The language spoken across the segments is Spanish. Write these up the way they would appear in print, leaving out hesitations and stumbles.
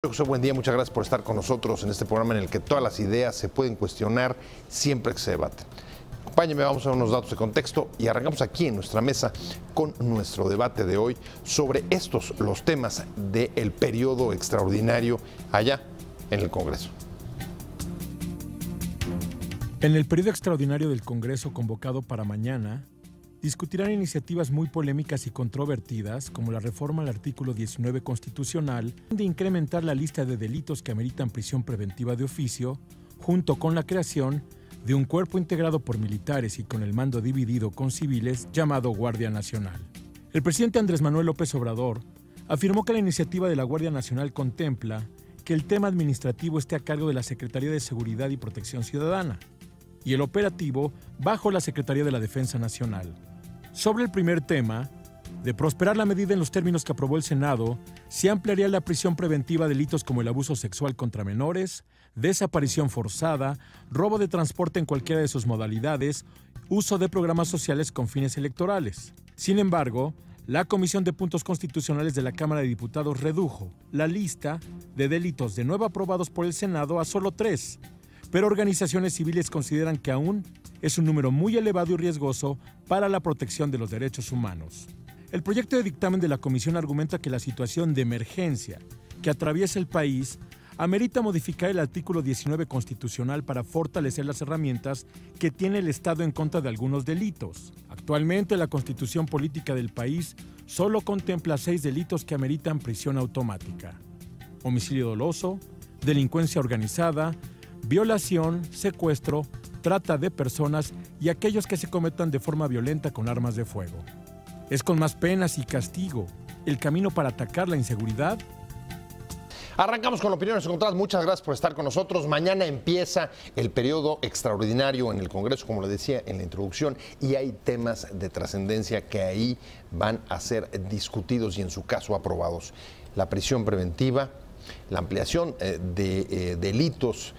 José, buen día, muchas gracias por estar con nosotros en este programa en el que todas las ideas se pueden cuestionar siempre que se debaten. Acompáñenme, vamos a unos datos de contexto y arrancamos aquí en nuestra mesa con nuestro debate de hoy sobre los temas del periodo extraordinario allá en el Congreso. En el periodo extraordinario del Congreso convocado para mañana, discutirán iniciativas muy polémicas y controvertidas, como la reforma al artículo 19 constitucional, de incrementar la lista de delitos que ameritan prisión preventiva de oficio, junto con la creación de un cuerpo integrado por militares y con el mando dividido con civiles llamado Guardia Nacional. El presidente Andrés Manuel López Obrador afirmó que la iniciativa de la Guardia Nacional contempla que el tema administrativo esté a cargo de la Secretaría de Seguridad y Protección Ciudadana y el operativo bajo la Secretaría de la Defensa Nacional. Sobre el primer tema, de prosperar la medida en los términos que aprobó el Senado, se ampliaría la prisión preventiva a delitos como el abuso sexual contra menores, desaparición forzada, robo de transporte en cualquiera de sus modalidades, uso de programas sociales con fines electorales. Sin embargo, la Comisión de Puntos Constitucionales de la Cámara de Diputados redujo la lista de delitos de nuevo aprobados por el Senado a solo 3, pero organizaciones civiles consideran que aún es un número muy elevado y riesgoso para la protección de los derechos humanos. El proyecto de dictamen de la Comisión argumenta que la situación de emergencia que atraviesa el país amerita modificar el artículo 19 constitucional para fortalecer las herramientas que tiene el Estado en contra de algunos delitos. Actualmente, la Constitución política del país solo contempla 6 delitos que ameritan prisión automática: homicidio doloso, delincuencia organizada, violación, secuestro, trata de personas y aquellos que se cometan de forma violenta con armas de fuego. ¿Es con más penas y castigo el camino para atacar la inseguridad? Arrancamos con opiniones encontradas. Muchas gracias por estar con nosotros. Mañana empieza el periodo extraordinario en el Congreso, como le decía en la introducción, y hay temas de trascendencia que ahí van a ser discutidos y en su caso aprobados. La prisión preventiva, la ampliación de delitos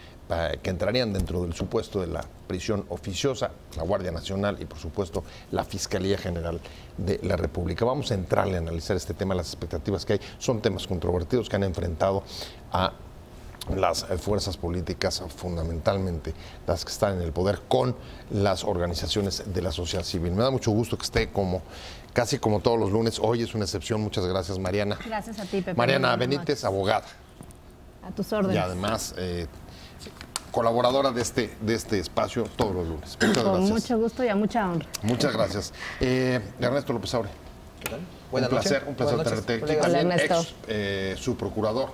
que entrarían dentro del supuesto de la prisión oficiosa, la Guardia Nacional y, por supuesto, la Fiscalía General de la República. Vamos a entrarle a analizar este tema, las expectativas que hay. Son temas controvertidos que han enfrentado a las fuerzas políticas, fundamentalmente las que están en el poder, con las organizaciones de la sociedad civil. Me da mucho gusto que esté casi como todos los lunes. Hoy es una excepción. Muchas gracias, Mariana. Gracias a ti, Pepe. Mariana Benítez, abogada. A tus órdenes. Y además colaboradora de este espacio todos los lunes. Muchas gracias. Con mucho gusto y a mucha honra. Muchas gracias. Ernesto López Aure. ¿Qué tal? Un placer tenerte aquí. Hola, También Ernesto. subprocurador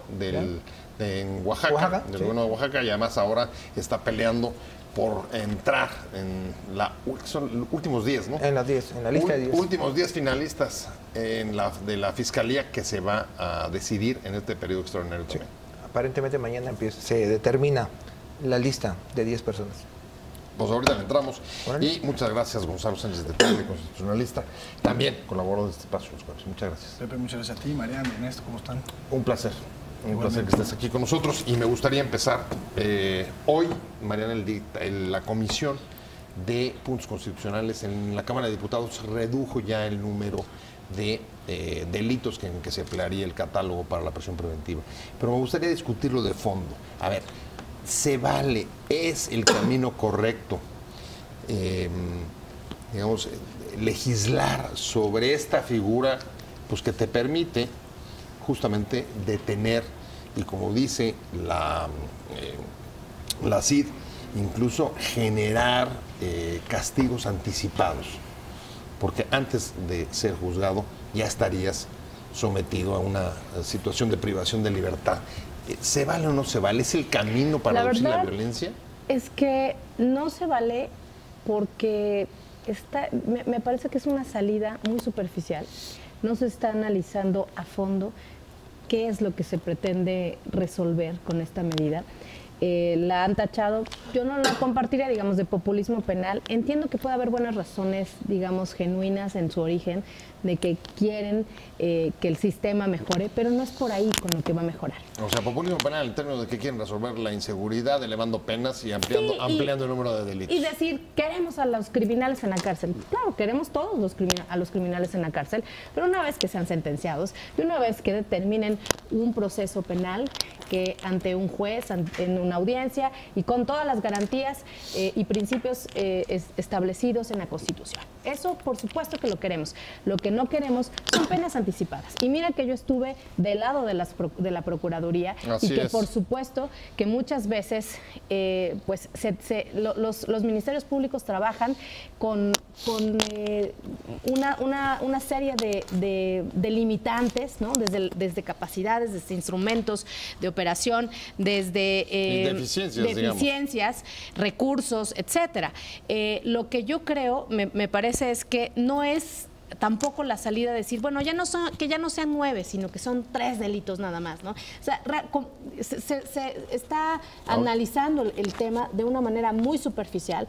en Oaxaca, del gobierno de Oaxaca, y además ahora está peleando por entrar en son los últimos 10, ¿no? En la lista de 10. Últimos 10 finalistas de la Fiscalía que se va a decidir en este periodo extraordinario también. Aparentemente mañana se determina la lista de 10 personas. Pues ahorita le entramos. Bueno. Y muchas gracias, Gonzalo Sánchez de Tele, constitucionalista. También colaboró de este espacio. Muchas gracias. Pepe, muchas gracias a ti. Mariana, Ernesto, ¿cómo están? Un placer. Un placer que estés aquí con nosotros. Y me gustaría empezar hoy, Mariana, la Comisión de Puntos Constitucionales en la Cámara de Diputados redujo ya el número de delitos en que se emplearía el catálogo para la prisión preventiva. Pero me gustaría discutirlo de fondo. A ver, ¿se vale? ¿Es el camino correcto, legislar sobre esta figura, pues, que te permite justamente detener y, como dice la CID, incluso generar castigos anticipados? Porque antes de ser juzgado ya estarías sometido a una situación de privación de libertad. ¿Se vale o no se vale? ¿Es el camino para reducir la violencia? Es que no se vale porque me parece que es una salida muy superficial. No se está analizando a fondo qué es lo que se pretende resolver con esta medida. La han tachado, yo no la compartiría, digamos, de populismo penal. Entiendo que puede haber buenas razones, digamos, genuinas en su origen, de que quieren que el sistema mejore, pero no es por ahí con lo que va a mejorar. O sea, populismo penal en términos de que quieren resolver la inseguridad, elevando penas y ampliando el número de delitos. Y decir, queremos a los criminales en la cárcel. Claro, queremos todos a los criminales en la cárcel, pero una vez que sean sentenciados y una vez que determinen un proceso penal, que ante un juez, en una audiencia y con todas las garantías y principios establecidos en la Constitución. Eso, por supuesto que lo queremos. Lo que no queremos son penas anticipadas. Y mira que yo estuve del lado de la Procuraduría Así y que es. por supuesto que muchas veces pues los ministerios públicos trabajan con una serie de limitantes, ¿no? Desde capacidades, desde instrumentos de operación, desde deficiencias, recursos, etcétera. Lo que yo creo, me parece, es que no es tampoco la salida de decir, bueno, que ya no sean 9, sino que son 3 delitos nada más, ¿no? O sea, se está analizando el tema de una manera muy superficial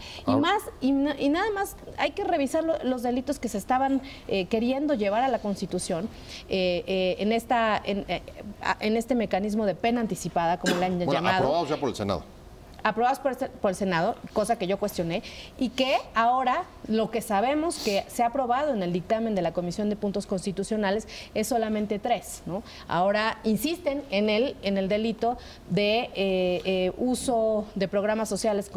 y nada más hay que revisar los delitos que se estaban queriendo llevar a la Constitución en este mecanismo de pena anticipada, como le han llamado. Aprobados ya por el Senado. Aprobados por el Senado, cosa que yo cuestioné, y que ahora lo que sabemos que se ha aprobado en el dictamen de la Comisión de Puntos Constitucionales es solamente 3, ¿no? Ahora insisten en el delito de uso de programas sociales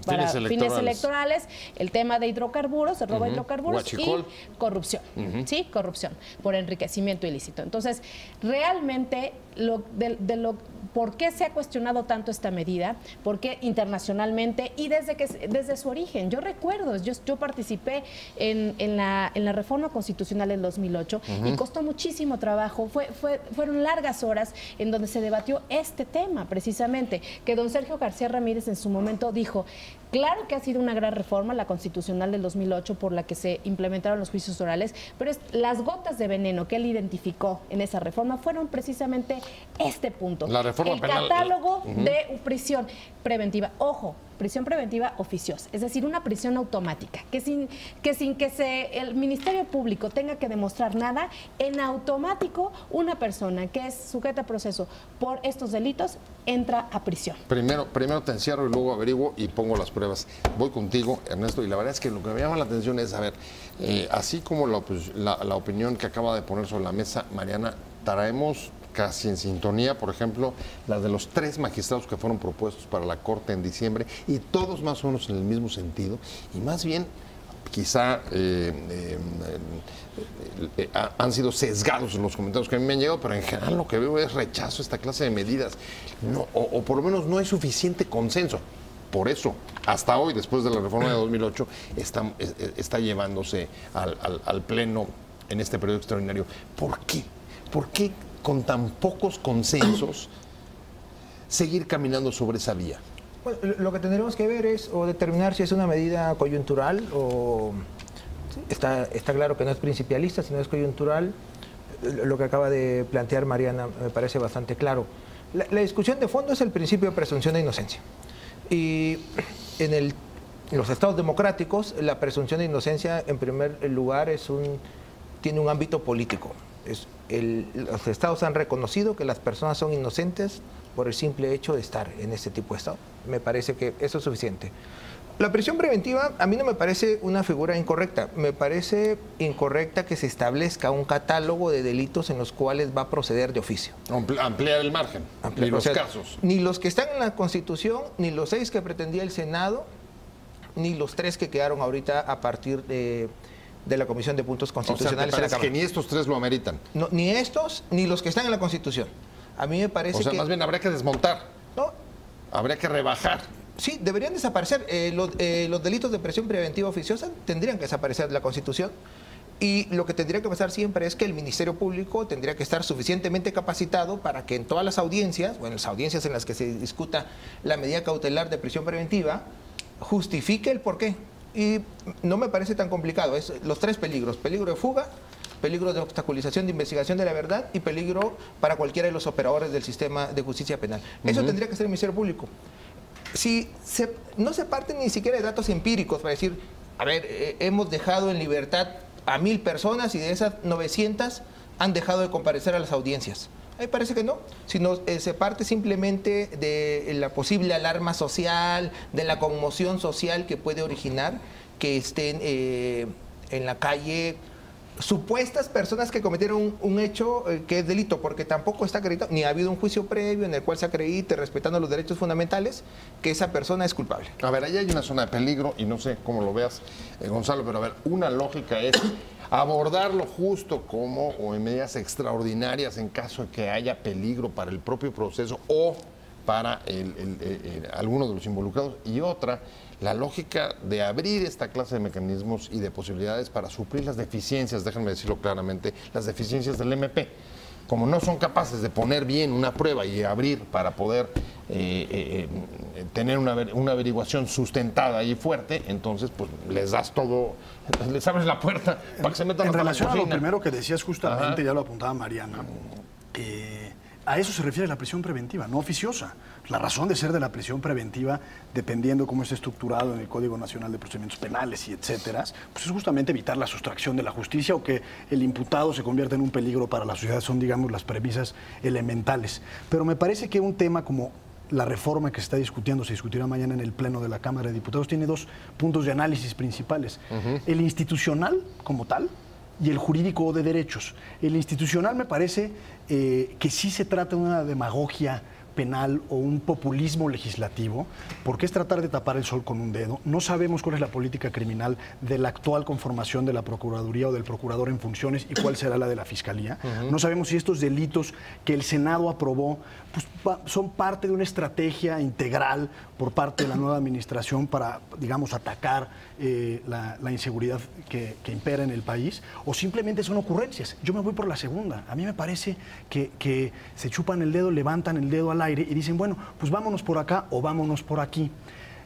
para fines electorales, el tema de hidrocarburos, el robo de hidrocarburos Huachicol. y corrupción, ¿sí? Corrupción por enriquecimiento ilícito. Entonces, realmente ¿por qué se ha cuestionado tanto esta medida? ¿Por qué internacionalmente y desde su origen? Yo recuerdo, yo participé en la reforma constitucional en 2008 y costó muchísimo trabajo. Fueron largas horas en donde se debatió este tema precisamente, que don Sergio García Ramírez en su momento dijo: claro que ha sido una gran reforma la constitucional del 2008 por la que se implementaron los juicios orales, pero las gotas de veneno que él identificó en esa reforma fueron precisamente este punto. La reforma penal. El catálogo de prisión preventiva. Ojo, prisión preventiva oficiosa, es decir, una prisión automática, que sin que el Ministerio Público tenga que demostrar nada, en automático una persona que es sujeta a proceso por estos delitos entra a prisión. Primero te encierro y luego averiguo y pongo las pruebas. Voy contigo, Ernesto, y la verdad es que lo que me llama la atención es, a ver, así como la opinión que acaba de poner sobre la mesa Mariana, traemos casi en sintonía, por ejemplo, la de los 3 magistrados que fueron propuestos para la Corte en diciembre, y todos más o menos en el mismo sentido, y más bien quizá han sido sesgados en los comentarios que a mí me han llegado, pero en general lo que veo es rechazo a esta clase de medidas, o por lo menos no hay suficiente consenso. Por eso, hasta hoy, después de la reforma de 2008, está llevándose al Pleno en este periodo extraordinario. ¿Por qué? ¿Por qué con tan pocos consensos seguir caminando sobre esa vía? Bueno, lo que tendremos que ver es o determinar si es una medida coyuntural o está claro que no es principialista, sino es coyuntural. Lo que acaba de plantear Mariana me parece bastante claro. La discusión de fondo es el principio de presunción de inocencia. Y en los estados democráticos la presunción de inocencia en primer lugar tiene un ámbito político. Los estados han reconocido que las personas son inocentes por el simple hecho de estar en este tipo de estado. Me parece que eso es suficiente. La prisión preventiva a mí no me parece una figura incorrecta. Me parece incorrecta que se establezca un catálogo de delitos en los cuales va a proceder de oficio. Ampliar el margen, ni los casos. Ni los que están en la Constitución, ni los 6 que pretendía el Senado, ni los 3 que quedaron ahorita a partir de la Comisión de Puntos Constitucionales. O sea, que ni estos 3 lo ameritan. No, ni estos, ni los que están en la Constitución. A mí me parece que... O sea, más bien habría que desmontar. No. Habría que rebajar. Sí, deberían desaparecer. Los delitos de prisión preventiva oficiosa tendrían que desaparecer de la Constitución. Y lo que tendría que pasar siempre es que el Ministerio Público tendría que estar suficientemente capacitado para que en todas las audiencias, o en las audiencias en las que se discuta la medida cautelar de prisión preventiva, justifique el porqué. Y no me parece tan complicado. Es los 3 peligros: peligro de fuga, peligro de obstaculización de investigación de la verdad y peligro para cualquiera de los operadores del sistema de justicia penal. Eso tendría que ser el Ministerio Público. Si no se parten ni siquiera de datos empíricos para decir, a ver, hemos dejado en libertad a 1000 personas y de esas 900 han dejado de comparecer a las audiencias. A mí me parece que no, sino se parte simplemente de la posible alarma social, de la conmoción social que puede originar que estén en la calle supuestas personas que cometieron un hecho que es delito, porque tampoco está acreditado, ni ha habido un juicio previo en el cual se acredite, respetando los derechos fundamentales, que esa persona es culpable. A ver, ahí hay una zona de peligro y no sé cómo lo veas, Gonzalo, pero a ver, una lógica es abordarlo justo como o en medidas extraordinarias en caso de que haya peligro para el propio proceso o para alguno de los involucrados, y otra, la lógica de abrir esta clase de mecanismos y de posibilidades para suplir las deficiencias, déjenme decirlo claramente, las deficiencias del MP. Como no son capaces de poner bien una prueba y abrir para poder tener una averiguación sustentada y fuerte, entonces pues les das todo, les abres la puerta para que se metan en hasta la relación a lo cocina. primero que decías justamente, Ajá. ya lo apuntaba Mariana, a eso se refiere la prisión preventiva, no oficiosa. La razón de ser de la prisión preventiva, dependiendo cómo esté estructurado en el Código Nacional de Procedimientos Penales y etcétera, pues es justamente evitar la sustracción de la justicia o que el imputado se convierta en un peligro para la sociedad. Son, digamos, las premisas elementales. Pero me parece que un tema como la reforma que se está discutiendo, se discutirá mañana en el Pleno de la Cámara de Diputados, tiene dos puntos de análisis principales. El institucional como tal, y el jurídico o de derechos. El institucional me parece que sí se trata de una demagogia penal o un populismo legislativo, porque es tratar de tapar el sol con un dedo. No sabemos cuál es la política criminal de la actual conformación de la Procuraduría o del Procurador en funciones y cuál será la de la Fiscalía. No sabemos si estos delitos que el Senado aprobó pues, son parte de una estrategia integral por parte de la nueva administración para, digamos, atacar la inseguridad que impera en el país, o simplemente son ocurrencias. Yo me voy por la segunda. A mí me parece que se chupan el dedo, levantan el dedo al aire y dicen, bueno, pues vámonos por acá o vámonos por aquí.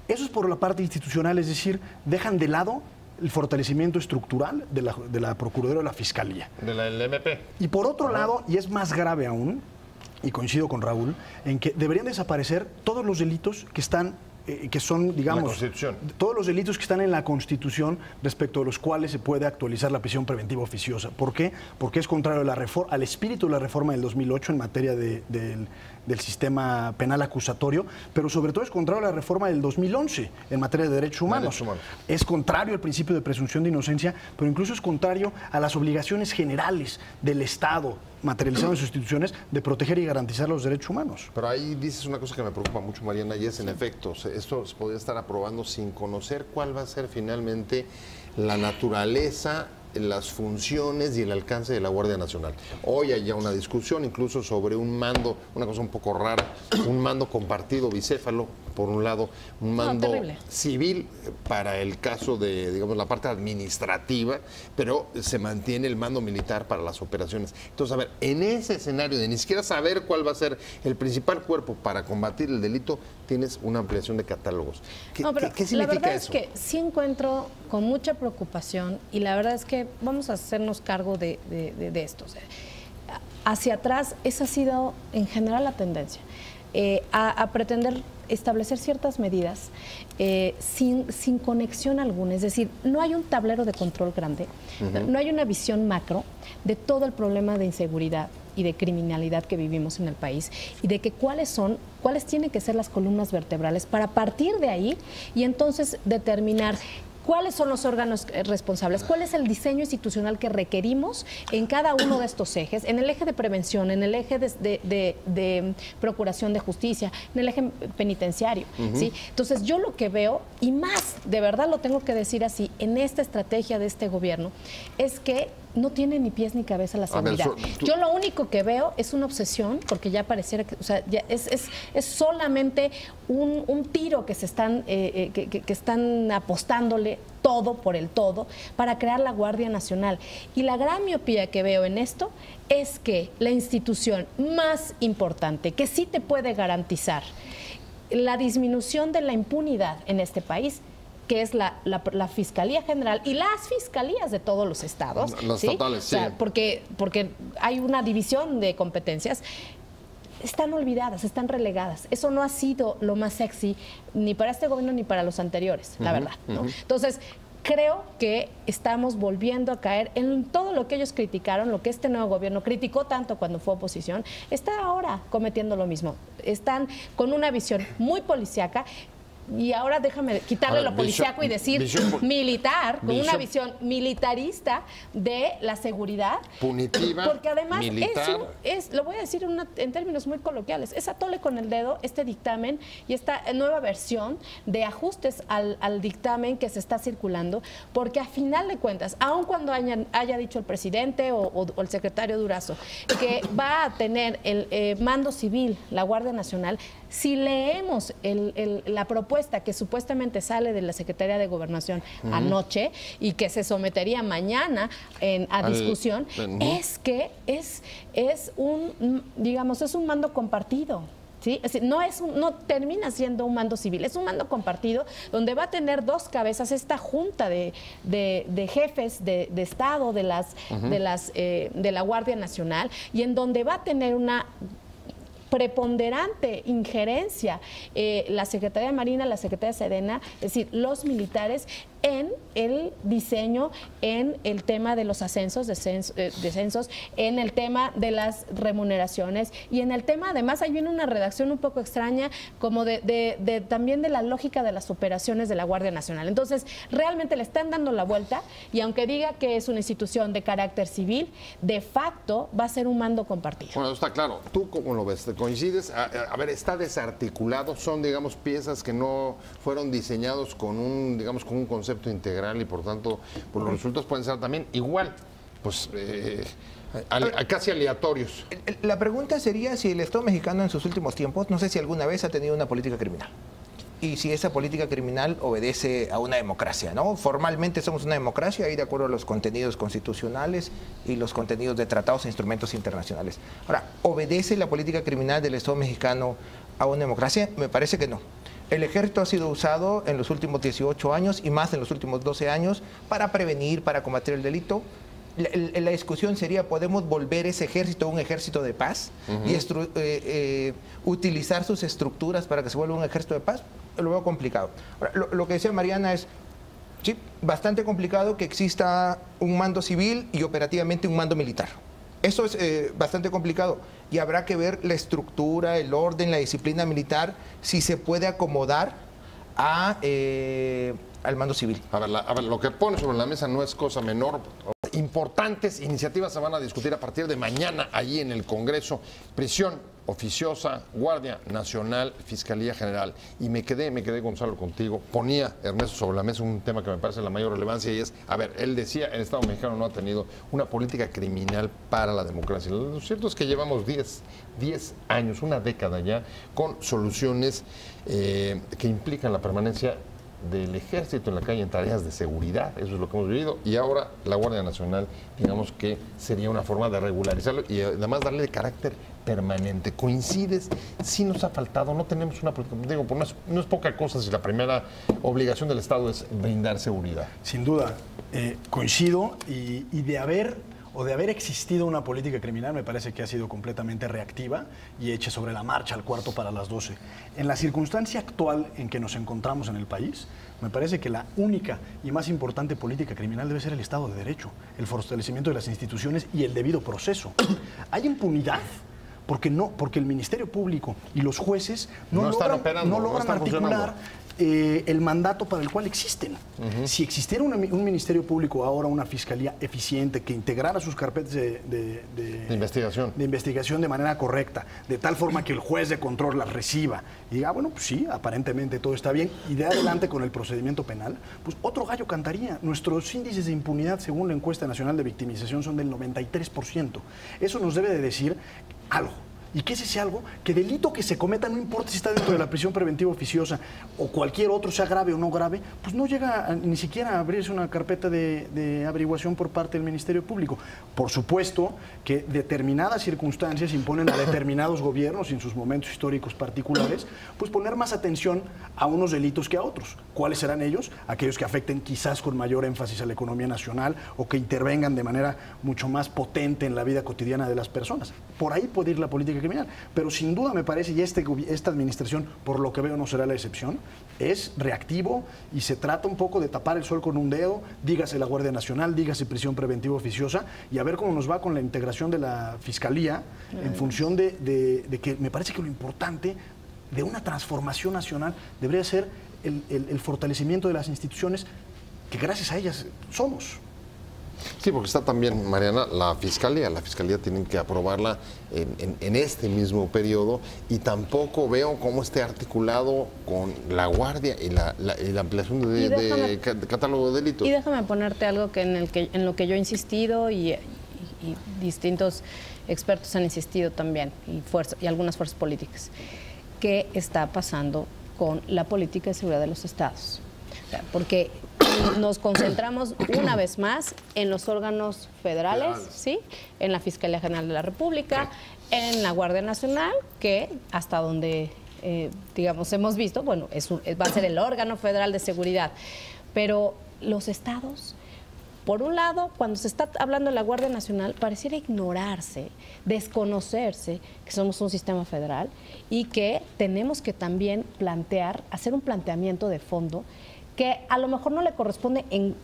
Eso es por la parte institucional, es decir, dejan de lado el fortalecimiento estructural de la Procuraduría o la Fiscalía. Del MP. Y por otro lado, y es más grave aún, y coincido con Raúl, en que deberían desaparecer todos los delitos que están que son, digamos, todos los delitos que están en la Constitución respecto de los cuales se puede actualizar la prisión preventiva oficiosa. ¿Por qué? Porque es contrario a al espíritu de la reforma del 2008 en materia del sistema penal acusatorio, pero sobre todo es contrario a la reforma del 2011 en materia de derechos humanos. Es contrario al principio de presunción de inocencia, pero incluso es contrario a las obligaciones generales del Estado, materializado en sus instituciones, de proteger y garantizar los derechos humanos. Pero ahí dices una cosa que me preocupa mucho, Mariana, y es en efecto, esto se podría estar aprobando sin conocer cuál va a ser finalmente la naturaleza, las funciones y el alcance de la Guardia Nacional. Hoy hay ya una discusión incluso sobre un mando, una cosa un poco rara, un mando compartido bicéfalo, por un lado, un mando civil para el caso de, digamos, la parte administrativa, pero se mantiene el mando militar para las operaciones. Entonces, a ver, en ese escenario de ni siquiera saber cuál va a ser el principal cuerpo para combatir el delito, tienes una ampliación de catálogos. ¿Qué significa eso? La verdad es que sí encuentro con mucha preocupación, y la verdad es que vamos a hacernos cargo de esto. O sea, hacia atrás, esa ha sido en general la tendencia, a pretender establecer ciertas medidas sin conexión alguna. Es decir, no hay un tablero de control grande, no hay una visión macro de todo el problema de inseguridad y de criminalidad que vivimos en el país, y de que cuáles tienen que ser las columnas vertebrales para partir de ahí y entonces determinar cuáles son los órganos responsables, cuál es el diseño institucional que requerimos en cada uno de estos ejes, en el eje de prevención, en el eje de procuración de justicia, en el eje penitenciario. ¿Sí? Entonces yo lo que veo, y más, de verdad lo tengo que decir así, en esta estrategia de este gobierno, es que no tiene ni pies ni cabeza la seguridad. Yo lo único que veo es una obsesión, porque ya pareciera que, o sea, ya es solamente un tiro que se están que están apostándole todo por el todo para crear la Guardia Nacional. Y la gran miopía que veo en esto es que la institución más importante que sí te puede garantizar la disminución de la impunidad en este país, que es la Fiscalía General y las fiscalías de todos los estados. Los estatales, sí. O sea, porque hay una división de competencias. Están olvidadas, están relegadas. Eso no ha sido lo más sexy ni para este gobierno ni para los anteriores, la verdad, ¿no? Entonces, creo que estamos volviendo a caer en todo lo que ellos criticaron, lo que este nuevo gobierno criticó tanto cuando fue oposición, está ahora cometiendo lo mismo. Están con una visión muy policíaca, y ahora déjame quitarle lo policíaco y decir militar, con una visión militarista de la seguridad. Punitiva, porque además militar. lo voy a decir en términos muy coloquiales, es atole con el dedo este dictamen y esta nueva versión de ajustes al dictamen que se está circulando, porque a final de cuentas, aun cuando haya dicho el presidente o el secretario Durazo que va a tener el mando civil, la Guardia Nacional, si leemos la propuesta que supuestamente sale de la Secretaría de Gobernación anoche y que se sometería mañana a discusión, es que es un mando compartido. ¿Sí? Es decir, no termina siendo un mando civil, es un mando compartido donde va a tener dos cabezas esta junta de jefes de Estado de la Guardia Nacional, y en donde va a tener una preponderante injerencia la Secretaría de Marina, la Secretaría de Sedena, es decir, los militares en el diseño, en el tema de los descensos, en el tema de las remuneraciones y en el tema, además, ahí viene una redacción un poco extraña como también de la lógica de las operaciones de la Guardia Nacional. Entonces, realmente le están dando la vuelta y aunque diga que es una institución de carácter civil, de facto va a ser un mando compartido. Bueno, está claro. ¿Tú cómo lo ves? ¿Te coincides? A ver, está desarticulado, son, digamos, piezas que no fueron diseñados con un concepto integral y por tanto pues los resultados pueden ser también igual, pues casi aleatorios. La pregunta sería si el Estado mexicano en sus últimos tiempos, no sé si alguna vez ha tenido una política criminal. Y si esa política criminal obedece a una democracia, ¿no? Formalmente somos una democracia y de acuerdo a los contenidos constitucionales y los contenidos de tratados e instrumentos internacionales. Ahora, ¿obedece la política criminal del Estado mexicano a una democracia? Me parece que no. El ejército ha sido usado en los últimos 18 años y más en los últimos 12 años para prevenir, para combatir el delito. La discusión sería, ¿podemos volver ese ejército a un ejército de paz y utilizar sus estructuras para que se vuelva un ejército de paz? Lo veo complicado. Ahora, lo que decía Mariana es, sí, bastante complicado que exista un mando civil y operativamente un mando militar. Eso es bastante complicado y habrá que ver la estructura, el orden, la disciplina militar, si se puede acomodar al mando civil. A ver, lo que pone sobre la mesa no es cosa menor. Importantes iniciativas se van a discutir a partir de mañana allí en el Congreso. Prisión oficiosa, Guardia Nacional, Fiscalía General. Y me quedé, Gonzalo, contigo. Ponía Ernesto sobre la mesa un tema que me parece de la mayor relevancia y es, a ver, él decía, el Estado mexicano no ha tenido una política criminal para la democracia. Lo cierto es que llevamos 10 años, una década ya, con soluciones que implican la permanencia del ejército en la calle en tareas de seguridad, eso es lo que hemos vivido, y ahora la Guardia Nacional, digamos que sería una forma de regularizarlo y además darle de carácter permanente. ¿Coincides? Sí nos ha faltado, no tenemos una política, digo, pues no es poca cosa si la primera obligación del Estado es brindar seguridad. Sin duda, coincido y de haber existido una política criminal, me parece que ha sido completamente reactiva y hecha sobre la marcha al cuarto para las 12. En la circunstancia actual en que nos encontramos en el país, me parece que la única y más importante política criminal debe ser el Estado de Derecho, el fortalecimiento de las instituciones y el debido proceso. ¿Hay impunidad? Porque el Ministerio Público y los jueces no logran articular el mandato para el cual existen. Si existiera un Ministerio Público ahora, una Fiscalía eficiente que integrara sus carpetas de investigación de manera correcta, de tal forma que el juez de control las reciba y diga, bueno, pues sí, aparentemente todo está bien, y de adelante con el procedimiento penal, pues otro gallo cantaría. Nuestros índices de impunidad, según la encuesta nacional de victimización, son del 93%. Eso nos debe de decir algo. ¿Y qué es ese algo? Que delito que se cometa, no importa si está dentro de la prisión preventiva oficiosa o cualquier otro, sea grave o no grave, pues no llega ni siquiera a abrirse una carpeta de averiguación por parte del Ministerio Público. Por supuesto que determinadas circunstancias imponen a determinados gobiernos, en sus momentos históricos particulares, pues poner más atención a unos delitos que a otros. ¿Cuáles serán ellos? Aquellos que afecten quizás con mayor énfasis a la economía nacional o que intervengan de manera mucho más potente en la vida cotidiana de las personas. Por ahí puede ir la política criminal, pero sin duda me parece, y esta administración, por lo que veo, no será la excepción, es reactivo y se trata un poco de tapar el sol con un dedo, dígase la Guardia Nacional, dígase prisión preventiva oficiosa, y a ver cómo nos va con la integración de la Fiscalía en función de que me parece que lo importante de una transformación nacional debería ser el fortalecimiento de las instituciones que gracias a ellas somos. Sí, porque está también, Mariana, la Fiscalía. La Fiscalía tienen que aprobarla en este mismo periodo y tampoco veo cómo esté articulado con la Guardia y la ampliación de catálogo de delitos. Y déjame ponerte algo en lo que yo he insistido y distintos expertos han insistido también, y algunas fuerzas políticas. ¿Qué está pasando con la política de seguridad de los estados? O sea, porque nos concentramos una vez más en los órganos federales, ¿sí? En la Fiscalía General de la República, en la Guardia Nacional, que hasta donde, digamos, hemos visto, bueno, va a ser el órgano federal de seguridad. Pero los estados, por un lado, cuando se está hablando de la Guardia Nacional, pareciera ignorarse, desconocerse que somos un sistema federal y que tenemos que también hacer un planteamiento de fondo que a lo mejor no le corresponde en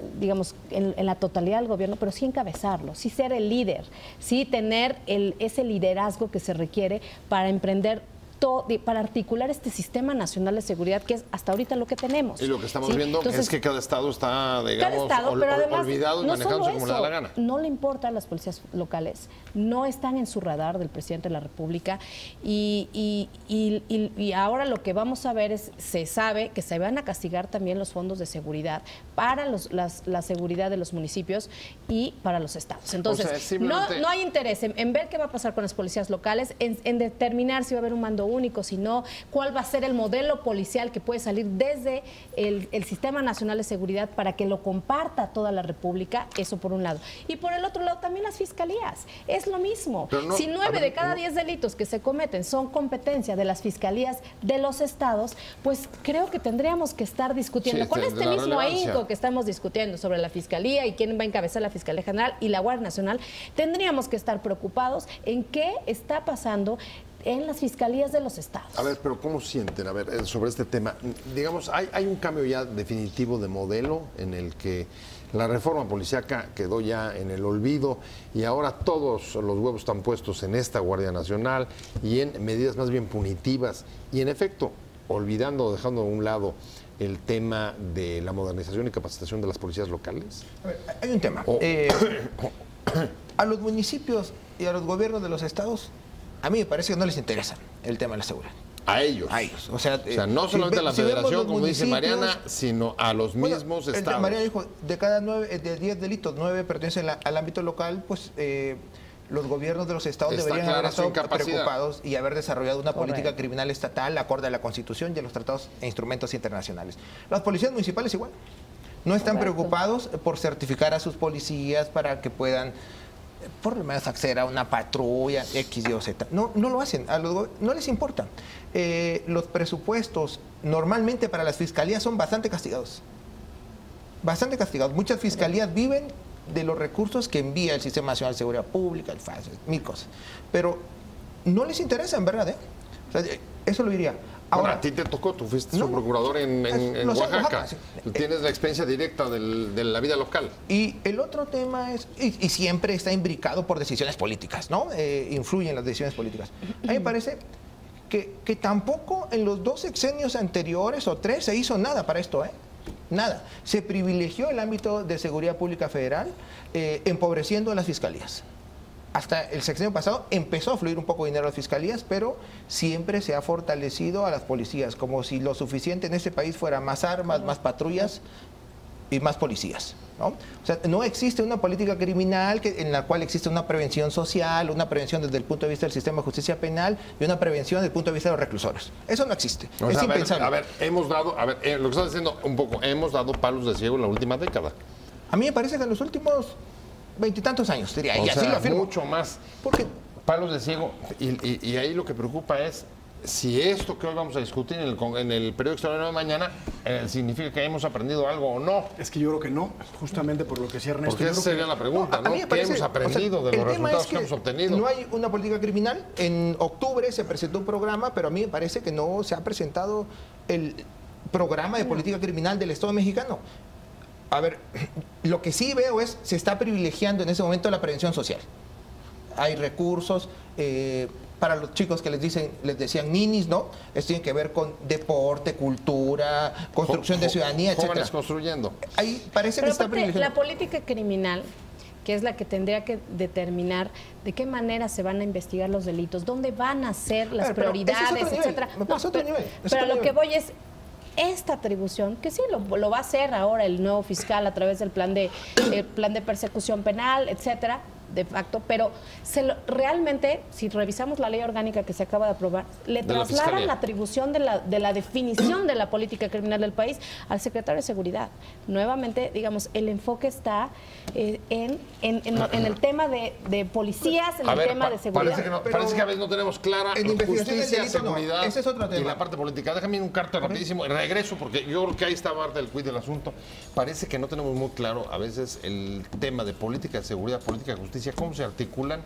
la totalidad del gobierno, pero sí encabezarlo, sí ser el líder, sí tener ese liderazgo que se requiere para emprender para articular este sistema nacional de seguridad, que es hasta ahorita lo que tenemos. Y lo que estamos viendo es que cada estado está, digamos, olvidado y manejándose como le da la gana. No le importa a las policías locales, no están en su radar del presidente de la República y ahora lo que vamos a ver se sabe que se van a castigar también los fondos de seguridad para la seguridad de los municipios y para los estados. Entonces, no hay interés en ver qué va a pasar con las policías locales, en determinar si va a haber un mando único, si no, cuál va a ser el modelo policial que puede salir desde el Sistema Nacional de Seguridad para que lo comparta toda la República, eso por un lado. Y por el otro lado también las fiscalías, es lo mismo. Si 9 de cada 10 delitos que se cometen son competencia de las fiscalías de los estados, pues creo que tendríamos que estar discutiendo con este mismo ahínco que estamos discutiendo sobre la fiscalía y quién va a encabezar la Fiscalía General y la Guardia Nacional, tendríamos que estar preocupados en qué está pasando en las fiscalías de los estados. A ver, pero ¿cómo sienten? A ver, sobre este tema, digamos, hay un cambio ya definitivo de modelo en el que la reforma policíaca quedó ya en el olvido y ahora todos los huevos están puestos en esta Guardia Nacional y en medidas más bien punitivas y en efecto, dejando a un lado el tema de la modernización y capacitación de las policías locales. A ver, hay un tema. A los municipios y a los gobiernos de los estados, a mí me parece que no les interesa el tema de la seguridad. A ellos. A ellos. O sea, no solamente a la federación, como dice Mariana, sino a los mismos estados. Mariana dijo, de 10 delitos, 9 pertenecen al ámbito local, pues los gobiernos de los estados deberían haber estado preocupados y haber desarrollado una política criminal estatal acorde a la Constitución y a los tratados e instrumentos internacionales. Las policías municipales igual. No están preocupados por certificar a sus policías para que puedan por lo menos acceder a una patrulla X, Y o Z. No lo hacen, no les importa. Los presupuestos normalmente para las fiscalías son bastante castigados. Bastante castigados. Muchas fiscalías viven de los recursos que envía el Sistema Nacional de Seguridad Pública, el FAS, mil cosas. Pero no les interesa, en verdad. O sea, eso lo diría. Ahora, a ti te tocó, tú fuiste su procurador en Oaxaca. Sí. Tienes la experiencia directa de la vida local. Y el otro tema es, y siempre está imbricado por decisiones políticas, ¿no? Influyen las decisiones políticas. A mí me parece que tampoco en los 2 sexenios anteriores o 3 se hizo nada para esto, Nada. Se privilegió el ámbito de seguridad pública federal, empobreciendo a las fiscalías. Hasta el sexenio pasado empezó a fluir un poco de dinero a las fiscalías, pero siempre se ha fortalecido a las policías, como si lo suficiente en este país fuera más armas, más patrullas y más policías, ¿no? O sea, no existe una política criminal en la cual existe una prevención social, una prevención desde el punto de vista del sistema de justicia penal y una prevención desde el punto de vista de los reclusores. Eso no existe. Es impensable. A ver, lo que estás diciendo un poco, hemos dado palos de ciego en la última década. A mí me parece que en los últimos 20 y tantos años, diría. O y así sea, lo afirmo. Mucho más. Porque palos de ciego. Y ahí lo que preocupa es si esto que hoy vamos a discutir en el periodo extraordinario de mañana significa que hemos aprendido algo o no. Es que yo creo que no, justamente por lo que decía Ernesto. Porque esa sería la pregunta, ¿no? ¿Qué hemos aprendido de los resultados que hemos obtenido? No hay una política criminal. En octubre se presentó un programa, pero a mí me parece que no se ha presentado el programa de política criminal del Estado mexicano. A ver, lo que sí veo se está privilegiando en ese momento la prevención social. Hay recursos, para los chicos que les decían ninis, ¿no? Esto tiene que ver con deporte, cultura, construcción de ciudadanía, jóvenes etcétera. construyendo. Ahí parece Pero que está aparte, privilegiando. la política criminal, que es la que tendría que determinar de qué manera se van a investigar los delitos, dónde van a ser las Pero ese es otro prioridades, nivel, etcétera. me parece otro nivel, es Pero otro lo que nivel. voy es esta atribución, que sí lo va a hacer ahora el nuevo fiscal a través del plan de persecución penal, etcétera, de facto, pero realmente, si revisamos la ley orgánica que se acaba de aprobar, le trasladan la atribución de la definición de la política criminal del país al secretario de Seguridad. Nuevamente, digamos, el enfoque está en el tema de policías, en el tema de seguridad. Parece que a veces no tenemos clara en investigación del justicia, delito, seguridad no. Ese es otro tema. y la parte política. Déjame ir un carto rapidísimo y regreso porque yo creo que ahí está parte del quid del asunto. Parece que no tenemos muy claro a veces el tema de política de seguridad, política de justicia, cómo se articulan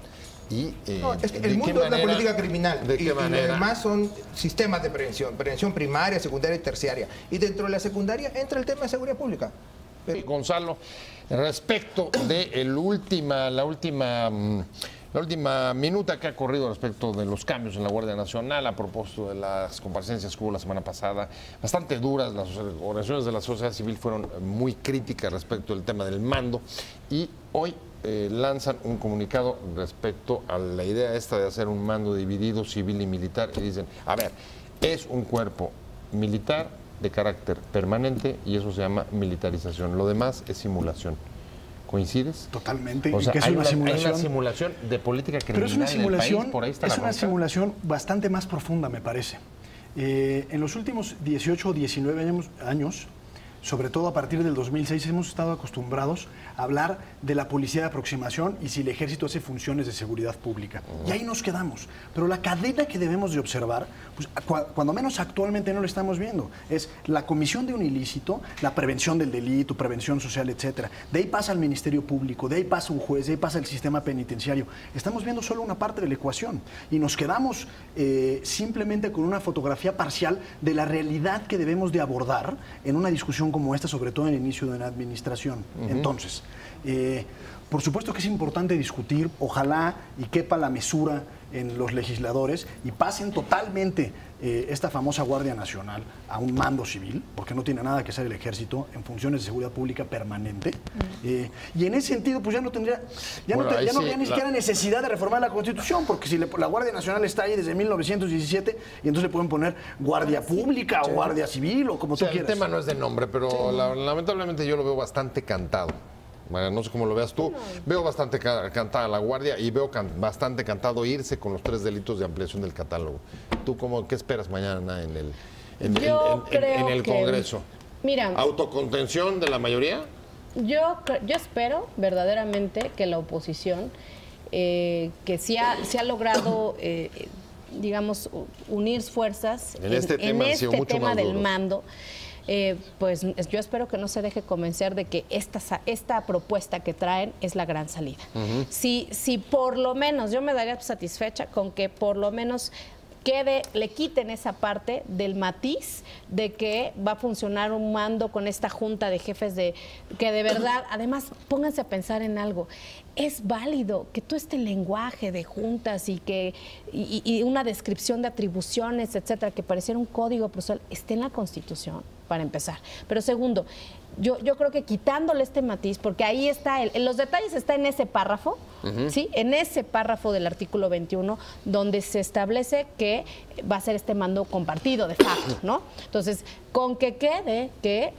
y es que el mundo es la política criminal ¿de qué manera? Y lo demás son sistemas de prevención primaria, secundaria y terciaria. Y dentro de la secundaria entra el tema de seguridad pública. Gonzalo, respecto de la última minuta que ha corrido respecto de los cambios en la Guardia Nacional a propósito de las comparecencias que hubo la semana pasada, bastante duras, las organizaciones de la sociedad civil fueron muy críticas respecto del tema del mando y hoy lanzan un comunicado respecto a la idea esta de hacer un mando dividido civil y militar y dicen, a ver, es un cuerpo militar de carácter permanente y eso se llama militarización, lo demás es simulación. ¿Coincides? Totalmente. O sea, que es hay una simulación de política criminal. Pero es una simulación, en el país, por ahí está es la una bronca. simulación bastante más profunda, me parece. En los últimos 18 o 19 años, sobre todo a partir del 2006, hemos estado acostumbrados a hablar de la policía de aproximación y si el ejército hace funciones de seguridad pública. Y ahí nos quedamos. Pero la cadena que debemos de observar, pues, cuando menos actualmente no lo estamos viendo, es la comisión de un ilícito, la prevención del delito, prevención social, etcétera. De ahí pasa al Ministerio Público, de ahí pasa un juez, de ahí pasa el sistema penitenciario. Estamos viendo solo una parte de la ecuación y nos quedamos simplemente con una fotografía parcial de la realidad que debemos de abordar en una discusión como esta, sobre todo en el inicio de una administración. Entonces, por supuesto que es importante discutir, ojalá y quepa la mesura en los legisladores y pasen totalmente esta famosa Guardia Nacional a un mando civil, porque no tiene nada que hacer el ejército en funciones de seguridad pública permanente. Y en ese sentido, pues ya no tendría, no habría ni siquiera necesidad de reformar la Constitución, porque si la Guardia Nacional está ahí desde 1917, y entonces le pueden poner Guardia Pública o Guardia Civil o como tú quieras. El tema no es de nombre, pero lamentablemente yo lo veo bastante cantado. Bueno, no sé cómo lo veas tú. Veo bastante cantada la Guardia y veo bastante cantado irse con los 3 delitos de ampliación del catálogo. ¿Tú qué esperas mañana en el Congreso? Mira, ¿autocontención de la mayoría? Yo espero verdaderamente que la oposición, que sí ha logrado, digamos, unir fuerzas en este tema del mando, pues yo espero que no se deje convencer de que esta propuesta que traen es la gran salida. Si por lo menos, yo me daría satisfecha con que por lo menos le quiten esa parte del matiz de que va a funcionar un mando con esta junta de jefes que de verdad, además, pónganse a pensar en algo. Es válido que todo este lenguaje de juntas y una descripción de atribuciones, etcétera, que pareciera un código procesal, esté en la Constitución, para empezar. Pero segundo, yo creo que quitándole este matiz, porque ahí está, los detalles están en ese párrafo, ¿sí? En ese párrafo del artículo 21, donde se establece que va a ser este mando compartido de facto, ¿no? Entonces, con que quede que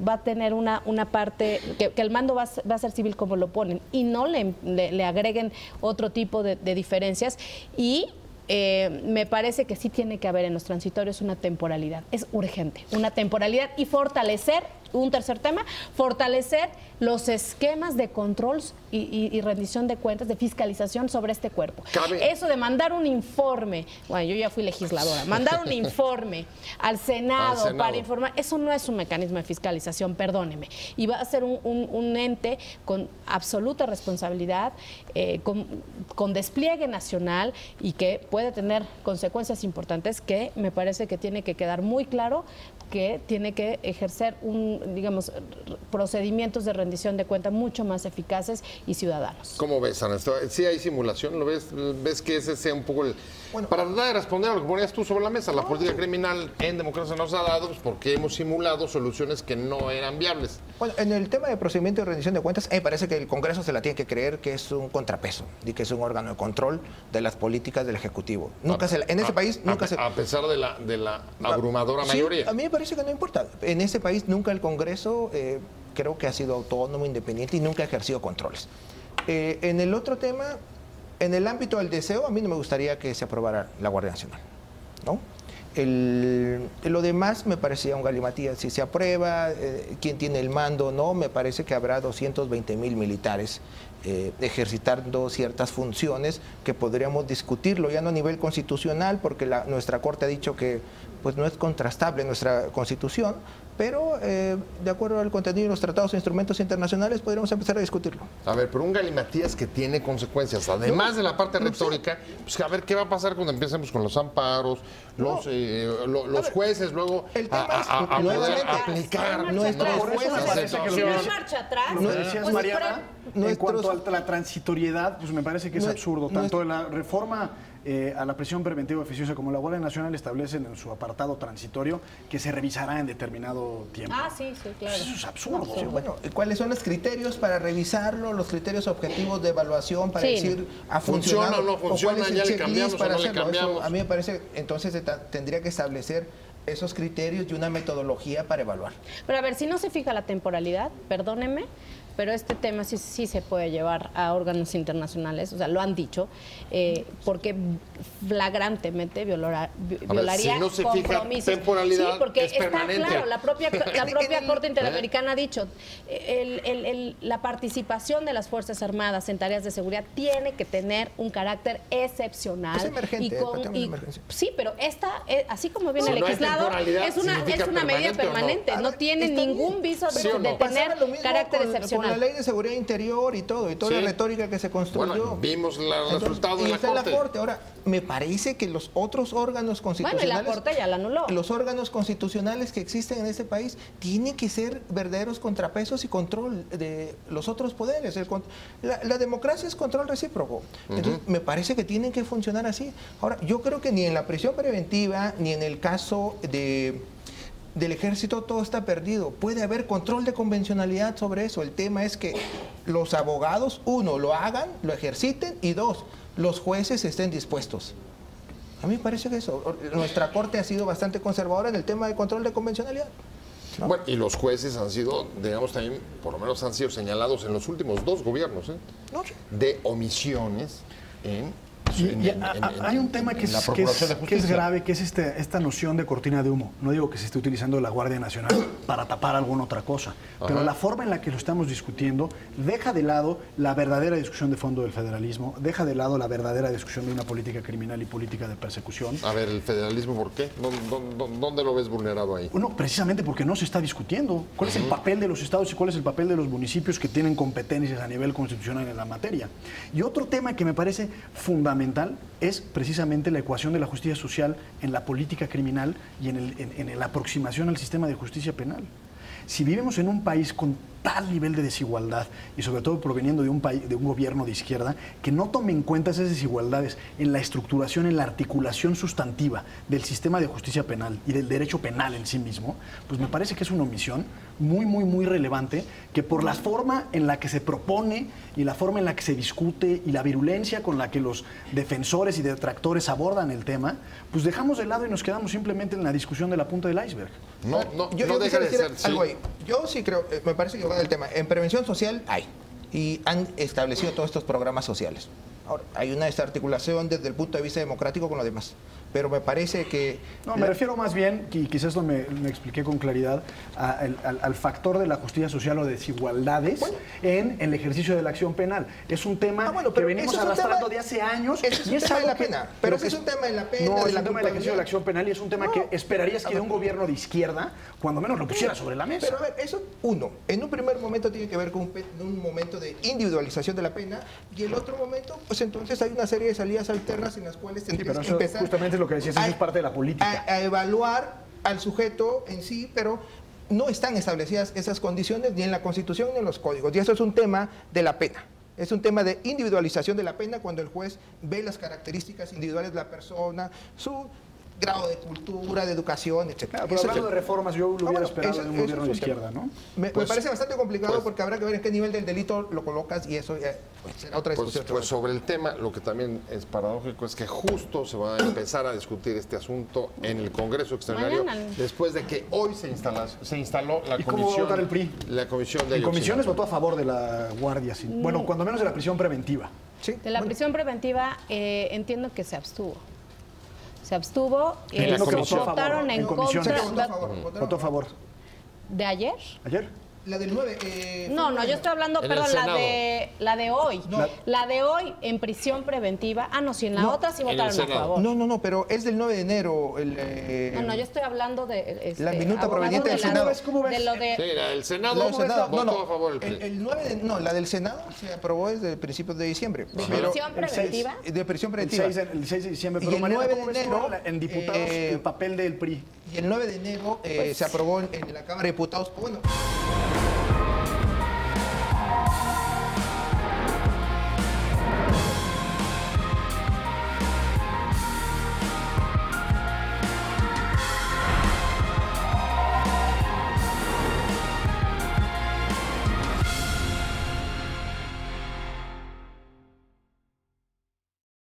va a tener una parte, que el mando va a ser civil como lo ponen, y no le agreguen otro tipo de diferencias, y me parece que sí tiene que haber en los transitorios una temporalidad. Es urgente, una temporalidad y fortalecer, un tercer tema, fortalecer los esquemas de control y rendición de cuentas, de fiscalización sobre este cuerpo. Eso de mandar un informe, bueno, yo ya fui legisladora, mandar un informe al Senado para informar, eso no es un mecanismo de fiscalización, perdóneme. Y va a ser un ente con absoluta responsabilidad, con despliegue nacional y que puede tener consecuencias importantes que me parece que tiene que quedar muy claro que tiene que ejercer un digamos, procedimientos de rendición de cuentas mucho más eficaces y ciudadanos. ¿Cómo ves, Ernesto? ¿Sí hay simulación? ¿Lo ves? ¿Ves que ese sea un poco el... Bueno, para tratar de responder a lo que ponías tú sobre la mesa, la política criminal en democracia nos ha dado pues, porque hemos simulado soluciones que no eran viables. Bueno, en el tema de procedimiento de rendición de cuentas, me parece que el Congreso se la tiene que creer que es un contrapeso y que es un órgano de control de las políticas del Ejecutivo. En ese país nunca se... A pesar de la abrumadora mayoría. A mí me parece que no importa. En ese país nunca el Congreso creo que ha sido autónomo, independiente y nunca ha ejercido controles. En el otro tema, en el ámbito del deseo, a mí no me gustaría que se aprobara la Guardia Nacional, ¿no? Lo demás me parecía un galimatías. Si se aprueba, quién tiene el mando, no, me parece que habrá 220,000 militares ejercitando ciertas funciones que podríamos discutirlo ya no a nivel constitucional, porque nuestra Corte ha dicho que pues no es contrastable nuestra Constitución, pero de acuerdo al contenido de los tratados e instrumentos internacionales podríamos empezar a discutirlo. A ver, pero un galimatías que tiene consecuencias, además de la parte retórica, pues a ver qué va a pasar cuando empecemos con los amparos, los jueces, luego a poder aplicar nuestros jueces. Marcha atrás. Lo que decías, Mariana, en cuanto a la transitoriedad, pues me parece que es absurdo. Tanto la reforma a la prisión preventiva oficiosa como la Guardia Nacional establecen en su apartado transitorio que se revisará en determinado tiempo. Ah, sí, claro. Eso es absurdo. Sí, bueno, ¿cuáles son los criterios para revisarlo? Los criterios objetivos de evaluación para decir ha funcionado. ¿Funciona o no funciona? ¿O cuál es el ¿Ya le checklist cambiamos para o no le hacerlo? cambiamos? Eso, a mí me parece, entonces tendría que establecer esos criterios y una metodología para evaluar. Pero a ver, si no se fija la temporalidad, perdóneme, pero este tema sí se puede llevar a órganos internacionales, o sea, lo han dicho, porque flagrantemente violaría si no se fija compromisos. temporalidad, sí, porque es permanente. Claro, la propia Corte Interamericana ha dicho, la participación de las Fuerzas Armadas en tareas de seguridad tiene que tener un carácter excepcional. Es emergente, sí, pero así como viene Si no hay legislado, temporalidad, es una medida permanente, no tiene ningún viso de tener carácter excepcional. La ley de seguridad interior y toda la retórica que se construyó. Bueno, vimos el resultado en la Corte. Ahora, me parece que los otros órganos constitucionales... Bueno, y la Corte ya la anuló. Los órganos constitucionales que existen en este país tienen que ser verdaderos contrapesos y control de los otros poderes. La democracia es control recíproco. Entonces, me parece que tienen que funcionar así. Ahora, yo creo que ni en la prisión preventiva, ni en el caso del ejército todo está perdido. Puede haber control de convencionalidad sobre eso. El tema es que los abogados, uno, lo hagan, lo ejerciten, y dos, los jueces estén dispuestos. A mí me parece que eso. Nuestra Corte ha sido bastante conservadora en el tema de control de convencionalidad, ¿no? Bueno, y los jueces han sido, digamos, también, por lo menos han sido señalados en los últimos 2 gobiernos, de omisiones hay un tema que es grave, que es esta noción de cortina de humo. No digo que se esté utilizando la Guardia Nacional para tapar alguna otra cosa, pero la forma en la que lo estamos discutiendo deja de lado la verdadera discusión de fondo del federalismo, deja de lado la verdadera discusión de una política criminal y política de persecución. A ver, ¿el federalismo por qué? ¿Dónde lo ves vulnerado ahí? Bueno, precisamente porque no se está discutiendo cuál es el papel de los estados y cuál es el papel de los municipios que tienen competencias a nivel constitucional en la materia. Y otro tema que me parece fundamental es precisamente la ecuación de la justicia social en la política criminal y en la aproximación al sistema de justicia penal. Si vivimos en un país con tal nivel de desigualdad y sobre todo proveniendo de un gobierno de izquierda que no tome en cuenta esas desigualdades en la estructuración, en la articulación sustantiva del sistema de justicia penal y del derecho penal en sí mismo, pues me parece que es una omisión muy relevante que por la forma en la que se propone y la forma en la que se discute y la virulencia con la que los defensores y detractores abordan el tema, pues dejamos de lado y nos quedamos simplemente en la discusión de la punta del iceberg. Yo deja de ser algo ahí. Yo sí creo, me parece que va del tema. En prevención social hay, y han establecido todos estos programas sociales. Ahora, hay una desarticulación desde el punto de vista democrático con lo demás. Pero me parece que... No, me refiero más bien, y quizás no me expliqué con claridad, al factor de la justicia social o desigualdades en el ejercicio de la acción penal. Es un tema que venimos arrastrando de hace años. Ese es un tema de la pena. Pero ese es un tema de la pena. No, es un tema del ejercicio de la acción penal y es un tema que esperarías que de un gobierno de izquierda, cuando menos lo pusiera sobre la mesa. Pero a ver, eso, en un primer momento tiene que ver con un momento de individualización de la pena, y el otro momento, pues entonces hay una serie de salidas alternas en las cuales tendrías que empezar... Justamente lo que decías, eso es parte de la política. A evaluar al sujeto en sí, pero no están establecidas esas condiciones ni en la Constitución ni en los códigos. Y eso es un tema de la pena. Es un tema de individualización de la pena cuando el juez ve las características individuales de la persona, su grado de cultura, de educación, etc. Claro, pero hablando de reformas, yo lo hubiera esperado de un gobierno de izquierda, ¿no? Me parece bastante complicado porque habrá que ver en qué nivel del delito lo colocas y eso ya será otra discusión. Pues sobre el tema, lo que también es paradójico es que justo se va a empezar a discutir este asunto en el Congreso Extraordinario después de que hoy se instaló la ¿Y comisión. cómo va a votar el PRI? La comisión de En comisiones votó a favor de la guardia, bueno, cuando menos de la prisión preventiva. Sí, De la prisión preventiva entiendo que se abstuvo. Se abstuvo y En la comisión. votaron en comisiones. contra. Votó a favor. ¿De ayer? ¿Ayer? La del 9. No, yo estoy hablando, En el perdón, Senado. la de hoy. No. La de hoy en prisión preventiva. Ah, no, si en la otra sí en el votaron a Senado. favor. No, pero es del 9 de enero. No, yo estoy hablando de... La minuta abogado proveniente del Senado. ¿Cómo ves? De lo de... Sí, la del Senado, La del Senado, votó a favor el PRI. el 9 la del Senado se aprobó desde principios de diciembre. ¿De Pero- prisión preventiva? de prisión El preventiva. 6 de diciembre. Y Pero el Mariana, 9 ¿cómo de ves enero, ahora en diputados el papel del PRI? Y el 9 de enero se aprobó en la Cámara de Diputados. Bueno,